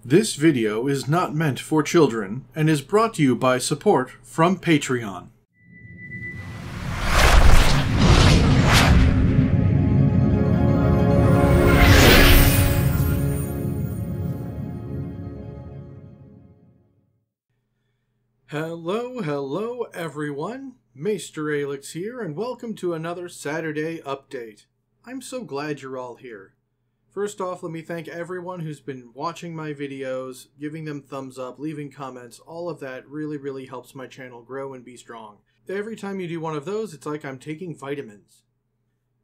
This video is not meant for children and is brought to you by support from Patreon. Hello everyone, Maester Aelix here, and welcome to another Saturday update. I'm so glad you're all here. First off, let me thank everyone who's been watching my videos, giving them thumbs up, leaving comments. All of that really helps my channel grow and be strong. Every time you do one of those, it's like I'm taking vitamins.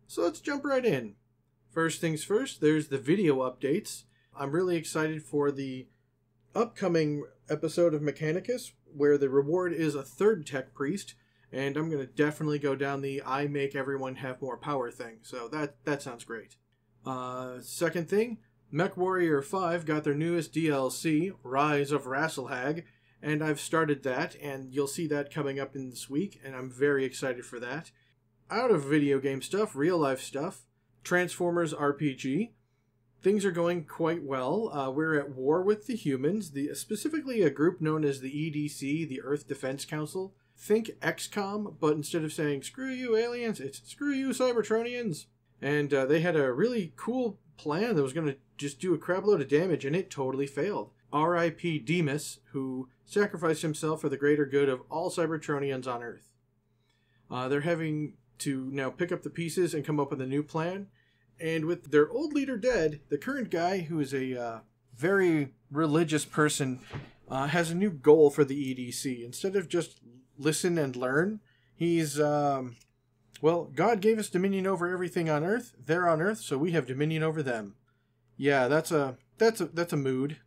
So let's jump right in. First things first, there's the video updates. I'm really excited for the upcoming episode of Mechanicus, where the reward is a third tech priest, and I'm going to definitely go down the I make everyone have more power thing, so that sounds great. Second thing, MechWarrior 5 got their newest DLC, Rise of Rasselhag, and I've started that, and you'll see that coming up in this week, and I'm very excited for that. Out of video game stuff, real life stuff, Transformers RPG. Things are going quite well. We're at war with the humans, specifically a group known as the EDC, the Earth Defense Council. Think XCOM, but instead of saying, screw you aliens, it's screw you Cybertronians. And they had a really cool plan that was going to just do a crap load of damage, and it totally failed. R.I.P. Demas, who sacrificed himself for the greater good of all Cybertronians on Earth. They're having to now pick up the pieces and come up with a new plan. And with their old leader dead, the current guy, who is a very religious person, has a new goal for the EDC. Instead of just listen and learn, he's... well, God gave us dominion over everything on Earth. They're on Earth, so we have dominion over them. Yeah, that's a mood.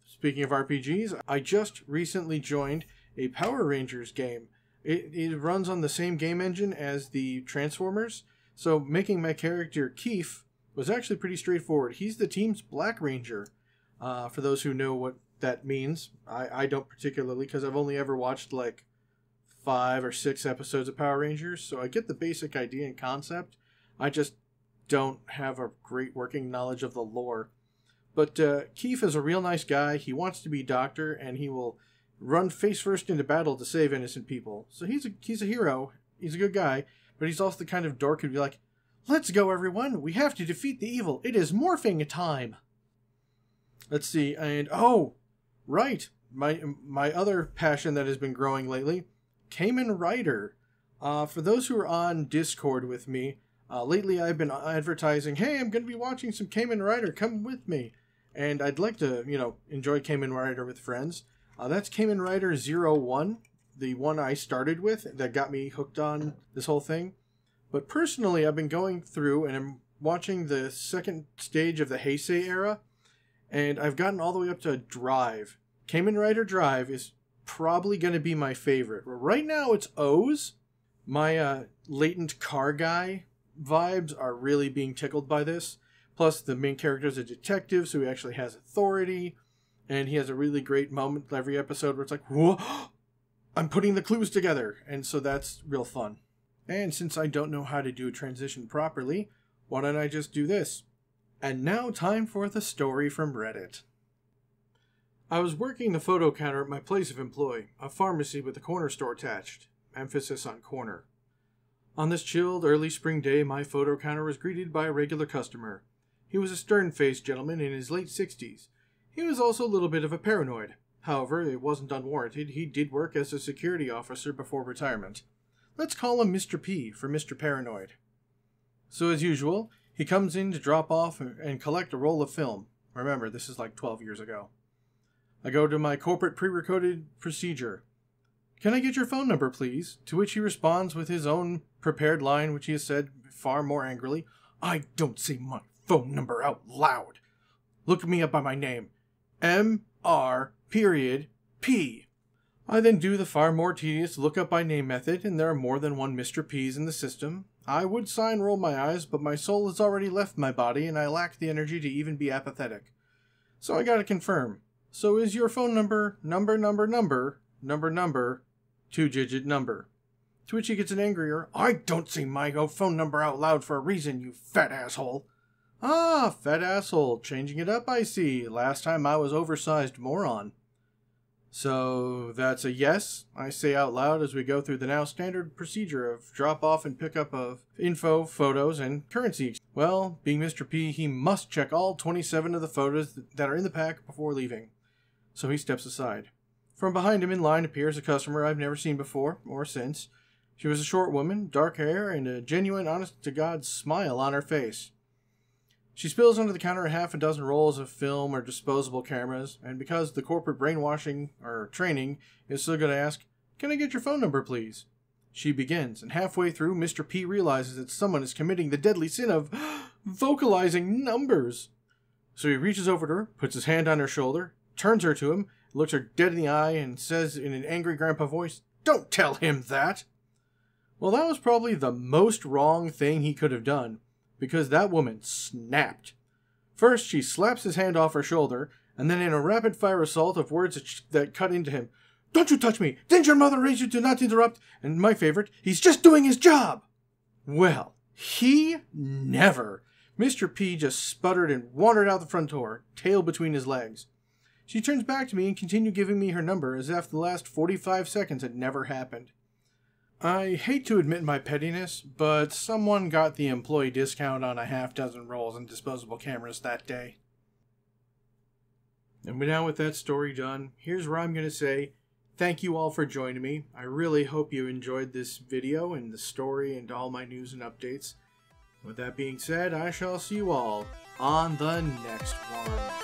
Speaking of RPGs, I just recently joined a Power Rangers game. It runs on the same game engine as the Transformers, so making my character Keith was actually pretty straightforward. He's the team's Black Ranger. For those who know what that means, I don't particularly, because I've only ever watched like 5 or 6 episodes of Power Rangers, so I get the basic idea and concept. I just don't have a great working knowledge of the lore. But Keith is a real nice guy. He wants to be doctor, and he will run face first into battle to save innocent people. So he's a hero. He's a good guy, but he's also the kind of dork who'd be like, "Let's go, everyone. We have to defeat the evil. It is morphing time." Let's see, and oh, right, my other passion that has been growing lately. Kamen Rider. For those who are on Discord with me, lately I've been advertising, hey, I'm going to be watching some Kamen Rider, come with me. And I'd like to, enjoy Kamen Rider with friends. That's Kamen Rider 01, the one I started with that got me hooked on this whole thing. But personally, I've been going through and I'm watching the second stage of the Heisei era, and I've gotten all the way up to Drive. Kamen Rider Drive is probably going to be my favorite. Right now it's O's. My latent car guy vibes are really being tickled by this. Plus the main character is a detective, so he actually has authority. And he has a really great moment every episode where it's like, whoa, I'm putting the clues together. And so that's real fun. And since I don't know how to do a transition properly, why don't I just do this? And now time for the story from Reddit. I was working the photo counter at my place of employ, a pharmacy with a corner store attached, emphasis on corner. On this chilled, early spring day, my photo counter was greeted by a regular customer. He was a stern-faced gentleman in his late 60s. He was also a little bit of a paranoid. However, it wasn't unwarranted. He did work as a security officer before retirement. Let's call him Mr. P for Mr. Paranoid. So as usual, he comes in to drop off and collect a roll of film. Remember, this is like 12 years ago. I go to my corporate pre-recorded procedure. "Can I get your phone number, please?" To which he responds with his own prepared line, which he has said far more angrily. "I don't say my phone number out loud. Look me up by my name. M.R.P. I then do the far more tedious look up by name method, and there are more than one Mr. P's in the system. I would sigh and roll my eyes, but my soul has already left my body, and I lack the energy to even be apathetic. So I gotta confirm. So is your phone number, two-digit number? To which he gets an angrier, "I don't say my phone number out loud for a reason, you fat asshole. Ah, fat asshole, changing it up I see. Last time I was oversized moron. So that's a yes, I say out loud as we go through the now standard procedure of drop off and pick up of info, photos, and currency. Well, being Mr. P, he must check all 27 of the photos that are in the pack before leaving. So he steps aside. From behind him in line appears a customer I've never seen before, or since. She was a short woman, dark hair, and a genuine honest-to-God smile on her face. She spills under the counter a half a dozen rolls of film or disposable cameras, and because the corporate brainwashing, or training, is so good I ask, "Can I get your phone number, please?" She begins, and halfway through, Mr. P realizes that someone is committing the deadly sin of vocalizing numbers. So he reaches over to her, puts his hand on her shoulder, turns her to him, looks her dead in the eye, and says in an angry grandpa voice, "Don't tell him that!" Well, that was probably the most wrong thing he could have done, because that woman snapped. First, she slaps his hand off her shoulder, and then in a rapid-fire assault of words that cut into him, "Don't you touch me! Didn't your mother raise you to not interrupt?" And my favorite, "He's just doing his job!" Well, he never. Mr. P just sputtered and wandered out the front door, tail between his legs. She turns back to me and continued giving me her number as if the last 45 seconds had never happened. I hate to admit my pettiness, but someone got the employee discount on a half dozen rolls and disposable cameras that day. And now with that story done, here's where I'm going to say thank you all for joining me. I really hope you enjoyed this video and the story and all my news and updates. With that being said, I shall see you all on the next one.